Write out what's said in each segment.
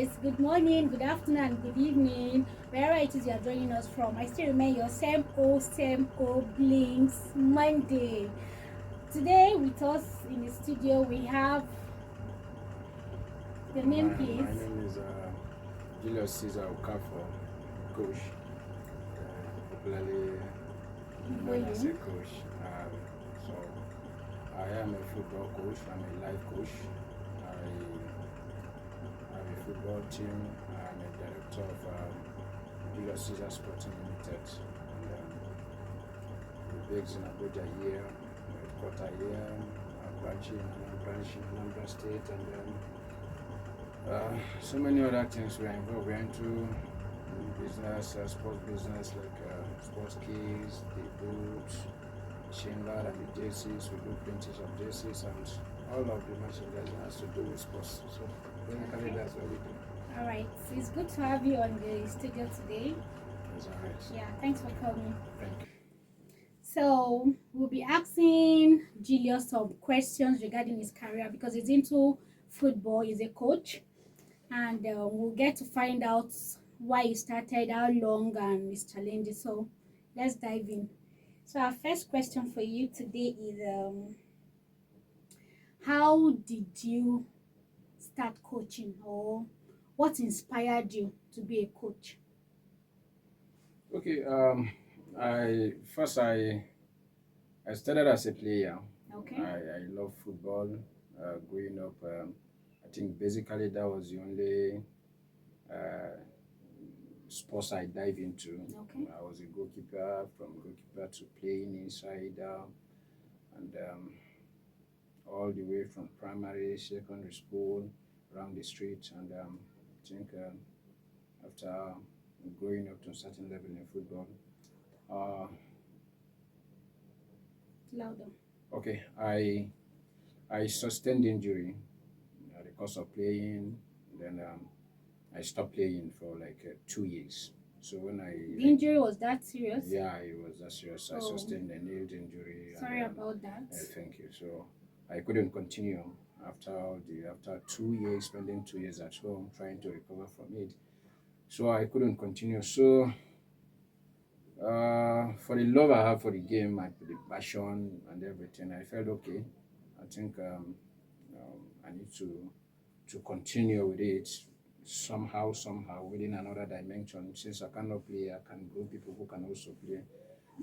guys. Good morning, good afternoon, and good evening. Wherever it is you are joining us from, I still remain your same O Blinks Monday. Today with us in the studio we have the name, My please. name is Julius Caesar Okafor, coach, popularly known as a Volume. coach. So I am a football coach. I'm a life coach. I have a football team. I'm a director of Julius Caesar Sporting Limited. And we're based in Abuja here, headquarter here, branch in Anambra State, and so many other things we're involved. We're into business, sports business like sports keys, the boots, Shinglad, and the jerseys. We do printings of jerseys and all of the merchandise that has to do with sports. So basically, that's what we do. All right. It's good to have you on the studio today. That's all right. Yeah, thanks for coming. Thank you. So we'll be asking Julius some questions regarding his career because he's into football. He's a coach, and we'll get to find out why he started, how long, and his challenges. So let's dive in. So our first question for you today is how did you start coaching, or what inspired you to be a coach? Okay. I started as a player. Okay. I love football. Growing up, I think basically that was the only uh, sports I dive into. Okay. I was a goalkeeper, from goalkeeper to playing inside, and all the way from primary, secondary school, around the street, and I think after growing up to a certain level in football, uh, Louder. okay, I sustained injury at the course of playing. Then I stopped playing for like 2 years. So when The injury was that serious? yeah, it was that serious. I Oh. sustained a nail injury. Sorry And, about that. thank you. So I couldn't continue after 2 years, spending 2 years at home trying to recover from it. So I couldn't continue. So for the love I have for the game, the passion and everything, I felt okay. I think I need to continue with it somehow within another dimension. Since I cannot play, I can grow people who can also play.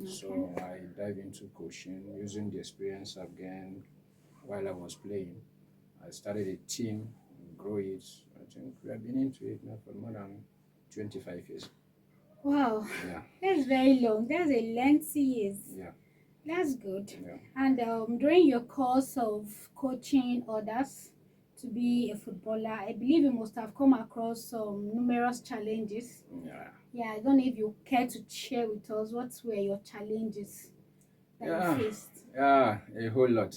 So I dive into coaching using the experience I've gained while I was playing. I started a team, grow it. I think we have been into it now for more than 25 years. Wow, Yeah, that's very long. That's a lengthy years. yeah, That's good. yeah. And during your course of coaching others to be a footballer, I believe you must have come across some numerous challenges. Yeah. Yeah, I don't know if you care to share with us what were your challenges that Yeah, you faced. yeah, a whole lot.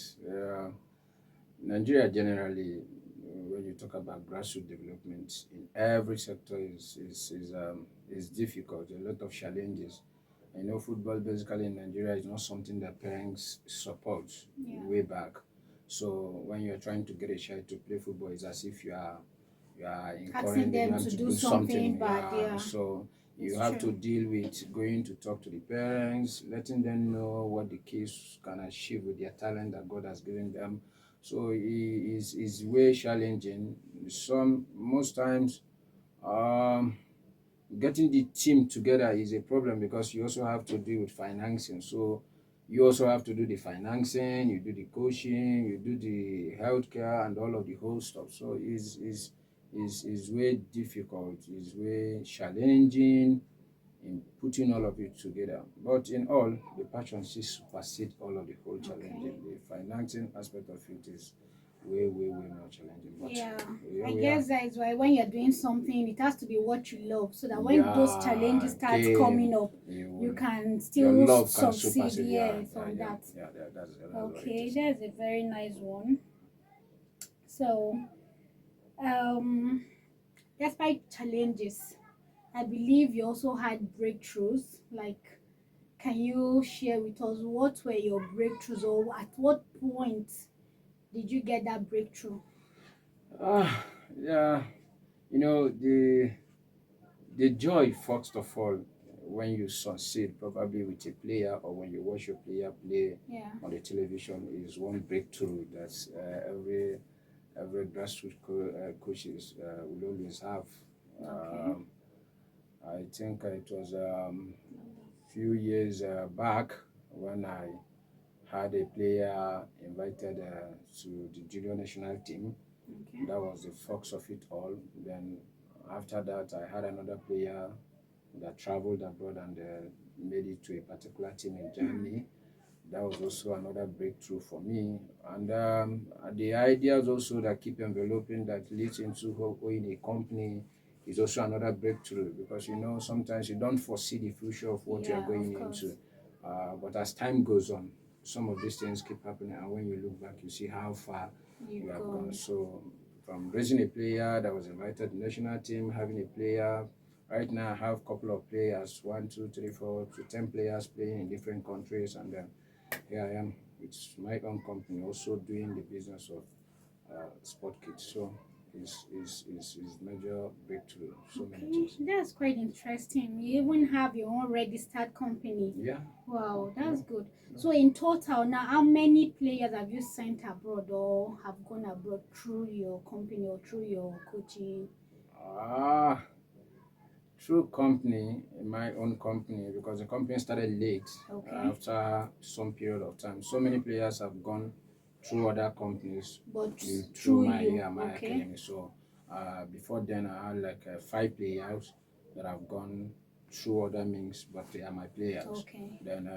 Nigeria generally, when you talk about grassroots development in every sector is difficult. A lot of challenges. I know football basically in Nigeria is not something that parents support way back. So when you're trying to get a child to play football, it's as if you are encouraging them to do something bad. Yeah. So you It's have true. to deal with going to talk to the parents, letting them know what the kids can achieve with their talent that God has given them. So it is way challenging. Most times, getting the team together is a problem because you also have to deal with financing. So you also have to do the financing, you do the coaching, you do the healthcare and all of the whole stuff. So is way difficult, is way challenging in putting all of it together. But in all, the passion still supersedes all of the whole challenging. The financing aspect of it is way more challenging. But Yeah, here I we guess are. that is why when you're doing something, it has to be what you love, so that when those challenges start Again, coming up, you you will, can your still love can succeed. supersede. Yeah, Yes, on that. that's what it Okay, is. that's a very nice one. So, um, despite challenges, I believe you also had breakthroughs. Like, can you share with us what were your breakthroughs, or at what point did you get that breakthrough? Yeah, You know, the joy, first of all, when you succeed, probably with a player, or when you watch your player play Yeah. on the television, is one breakthrough that every grassroots coaches will always have. Okay. I think it was few years back when I had a player invited to the junior national team. Okay. That was the fox of it all. Then after that, I had another player that traveled abroad and made it to a particular team in Germany. That was also another breakthrough for me. And the ideas also that keep enveloping that leads into owning a company is also another breakthrough, because you know sometimes you don't foresee the future of what you are Yeah, going of course. into. But as time goes on, some of these things keep happening, and when you look back, you see how far you have gone. So from raising a player that was invited to the national team, having a player. Right now, I have a couple of players, 1, 2, 3, 4 to 10 players playing in different countries, and here I am with my own company, also doing the business of sport kits. So it's major breakthrough. So many Okay, things. that's quite interesting. You even have your own registered company. Yeah. Wow, that's Yeah. good. So in total now, how many players have you sent abroad or have gone abroad through your company or through your coaching? Ah, through company, my own company, because the company started late Okay. after some period of time. So many players have gone through other companies But through through my you, my okay. academy. So before then, I had like 5 players that have gone through other means, but they are my players. Okay. Then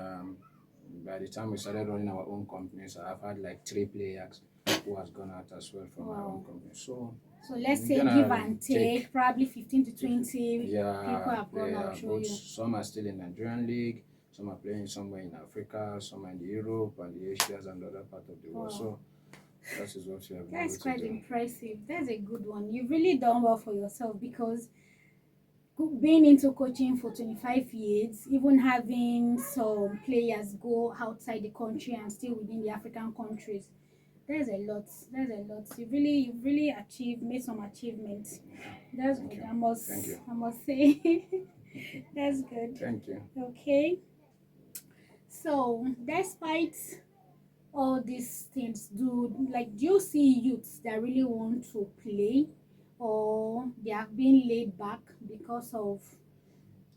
by the time we started running our own companies, I've had like 3 players who has gone out as well from my own Wow. company. So So let's say give generally and take, probably 15 to 20 people yeah, have gone they out are through both. you. Some are still in Nigerian league, some are playing somewhere in Africa, some are in the Europe and the Asias and other part of the world. Wow. So that is what we have been That's able to quite do. impressive. That's a good one. You've really done well for yourself because being into coaching for 25 years, even having some players go outside the country and still within the African countries, there's a lot. There's a lot. You've really achieved, made some achievements. That's Thank good. you. Thank you. I must say. That's good. Thank you. Okay. So, despite all these things, do you see youths that really want to play, or they have been laid back because of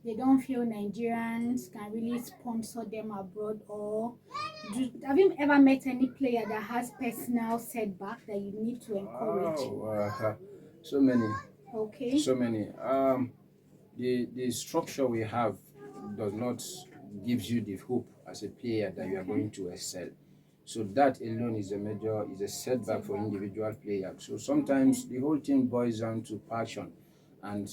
they don't feel Nigerians can really sponsor them abroad, or have you ever met any player that has personal setback that you need to encourage? Oh, so many, Okay. so many. The structure we have does not gives you the hope as a player that you are Okay. going to excel. So that alone is a setback for individual players. So sometimes the whole thing boils down to passion and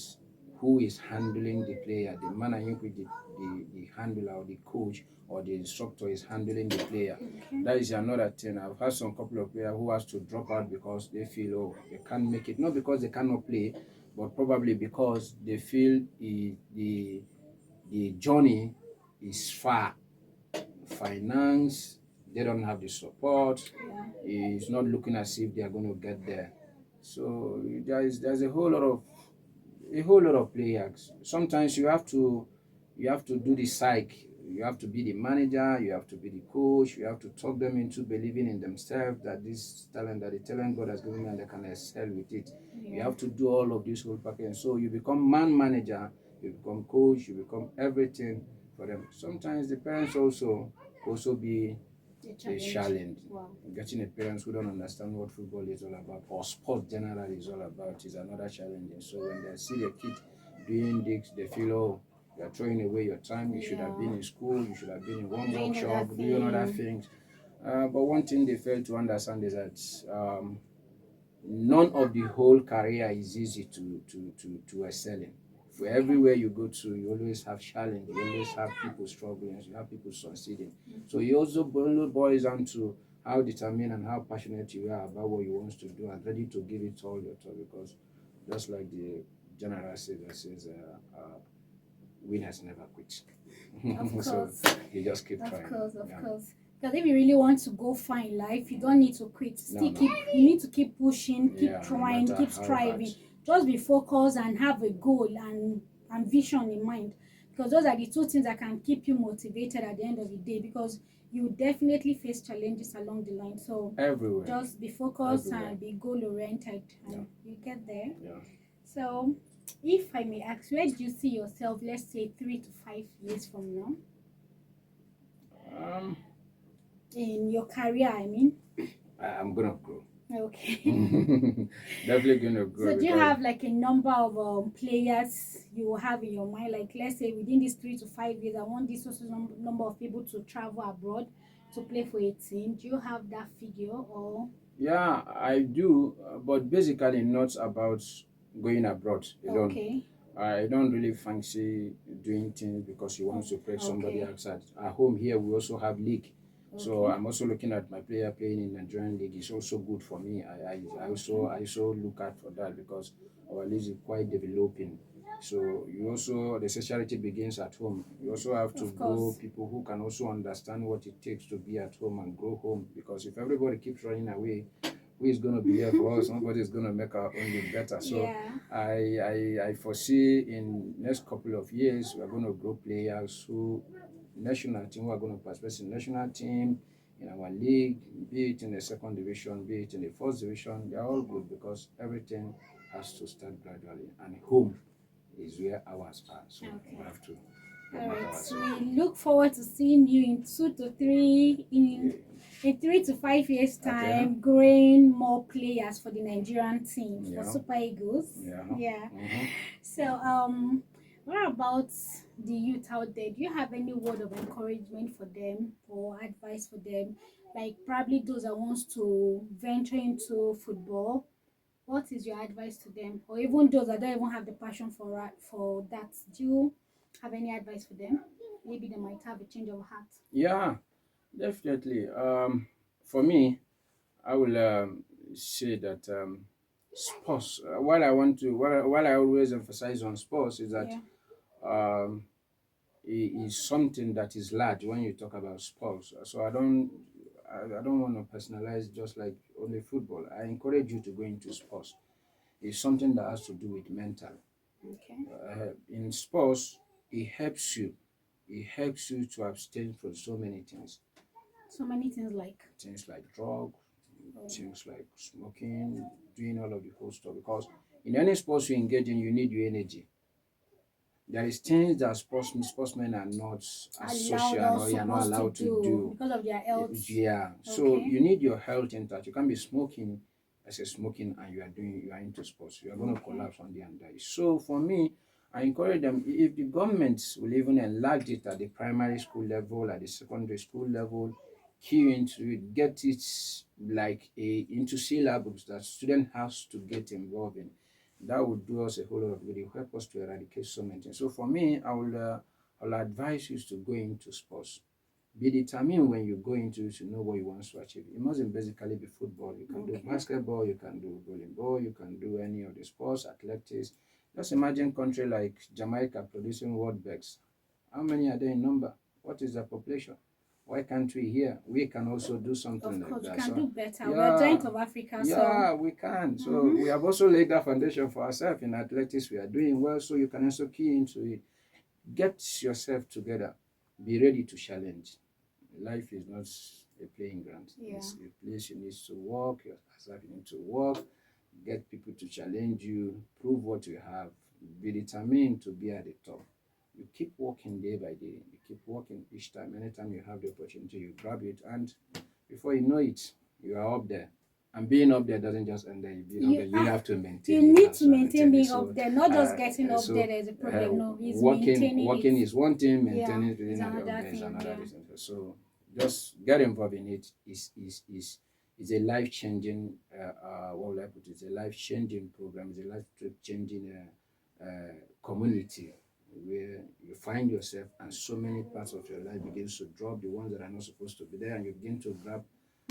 who is handling the player, the manner in which the handler or the coach or the instructor is handling the player. Okay. That is another thing. I've had some couple of players who has to drop out because they feel they can't make it, not because they cannot play, but probably because they feel the journey is far. Finance, they don't have the support. Yeah. It's not looking as if they are going to get there. So there's a whole lot of players. Sometimes you have to do the psych. You have to be the manager. You have to be the coach. You have to talk them into believing in themselves that this talent, that the talent God has given them, they can excel with it. Yeah. You have to do all of this whole package. So you become man manager. You become coach. You become everything for them. Sometimes the parents also be a challenge. Wow. Getting a parents who don't understand what football is all about or sport generally is all about is another challenge. And so when they see a kid doing this, they feel, oh, you're throwing away your time. You should have been in school. You should have been in one Doing workshop, other doing other thing. things. But one thing they fail to understand is that none of the whole career is easy to excel in. For everywhere you go to, you always have challenge, you always have people struggling, you have people succeeding. So it also boils down to how determined and how passionate you are about what you want to do and ready to give it all your time, because just like the general says, winners never quit. Of course. So you just keep Of trying. course, of Yeah. course. Because if you really want to go far in life, you don't need to quit. No. You need to keep pushing, keep Yeah, no trying, matter keep how striving hard. just be focused and have a goal and vision in mind, because those are the two things that can keep you motivated at the end of the day, because you definitely face challenges along the line. So Everywhere. just be focused Everywhere. and be goal oriented, and Yeah. you get there. Yeah. So if I may ask, where do you see yourself, let's say 3 to 5 years from now, Um, in your career, I mean? I'm gonna grow. Okay. Definitely gonna grow. So do you because- have like a number of players you will have in your mind? Like, let's say within these 3 to 5 years, I want this also number of people to travel abroad to play for a team. Do you have that figure, or? Yeah, I do, but basically not about going abroad alone. Okay. I don't really fancy doing things because you want to play somebody Okay. outside. At home here, we also have league. So Okay. I'm also looking at my player playing in Nigerian league. It's also good for me. I also look out for that because our league is quite developing. So you also, the society begins at home. You also have to Of grow course. people who can also understand what it takes to be at home and grow home. Because if everybody keeps running away, who is going to be here for us? Nobody is going to make our own league better. So Yeah. I foresee in next couple of years we are going to grow players who national team who are going to participate in national team in our league, be it in the second division, be it in the first division. They are all good because everything has to start gradually, and home is where ours are. So we have to. All right. ours. So we look forward to seeing you in 2 to 3 in 3 to 5 years time, growing more players for the Nigerian team, for Yeah. Super Eagles. Yeah. Yeah. Mhm. So what about the youth out there? Do you have any word of encouragement for them or advice for them? Like probably those that wants to venture into football. What is your advice to them? Or even those that don't even have the passion for that. Do you have any advice for them? Maybe they might have a change of heart. Yeah, definitely. For me, I will say that sports. While I always emphasize on sports, is that Yeah. um, is something that is large when you talk about sports. So I don't want to personalize just like only football. I encourage you to go into sports. It's something that has to do with mental. Okay. In sports, it helps you. It helps you to abstain from so many things. So many things like. Things like drugs, things like smoking, doing all of the whole stuff. Because in any sports you engage in, you need your energy. There is things that sportsmen are not associated or you are not allowed to do because of their health. Yeah. So Okay. you need your health intact. You can't be smoking as a smoking and you are into sports. You are going to collapse on the and die. So for me, I encourage them, if the government will even enlarge it at the primary school level, at the secondary school level, key into it, get it like into syllabus that student has to get involved in. That would do us a whole lot of good. It will help us to eradicate so many things. So for me, I will advise you to go into sports. Be determined when you go into it to know what you want to achieve. It mustn't basically be football. You can do basketball, you can do volleyball, you can do any of the sports, athletics. Just imagine country like Jamaica producing world begs. How many are there in number? What is the population? Why can't we here? We can also do something Of course, like we that. can So, do better. We are giant of Africa, yeah, so we can. So we have also laid that foundation for ourselves in athletics. We are doing well, so you can also key into it. Get yourself together. Be ready to challenge. Life is not a playing ground. It's a place you need to work, yourself you need to work, get people to challenge you, prove what you have, be determined to be at the top. You keep working day by day, you keep working each time. Anytime you have the opportunity, you grab it, and before you know it, you are up there. And being up there doesn't just end there. You have to maintain. You it need as to well, maintain being so, up there, not just getting up there. There's a problem. No, it's maintaining working it. is one thing, maintaining it is another is thing. another Yeah. reason. So just get involved in it. Is a life changing. What will I put? It's a life changing program. It's a life changing community where you find yourself, and so many parts of your life begins to drop the ones that are not supposed to be there, and you begin to grab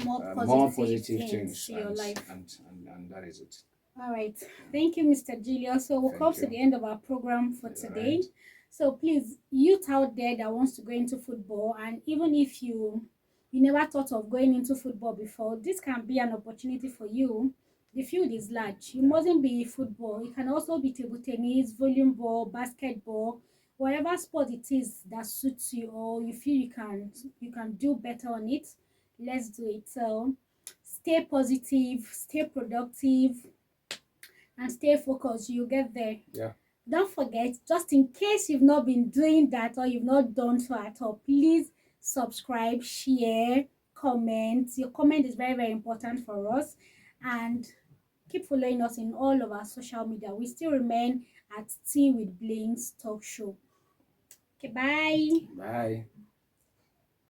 more positive things to your life. And that is it. All right. Thank you, Mr. Julius. So we'll come to the end of our program for today. Right. So please, youth out there that wants to go into football, and even if you never thought of going into football before, this can be an opportunity for you. The field is large. You mustn't be football. It can also be table tennis, volleyball, basketball, whatever sport it is that suits you or you feel you can do better on it. Let's do it. So stay positive, stay productive, and stay focused. You'll get there. Yeah. Don't forget, just in case you've not been doing that or you've not done so at all, please subscribe, share, comment. Your comment is very, very important for us. And keep following us in all of our social media. We still remain at Tea with Blinks Talk Show. Okay, bye. Bye.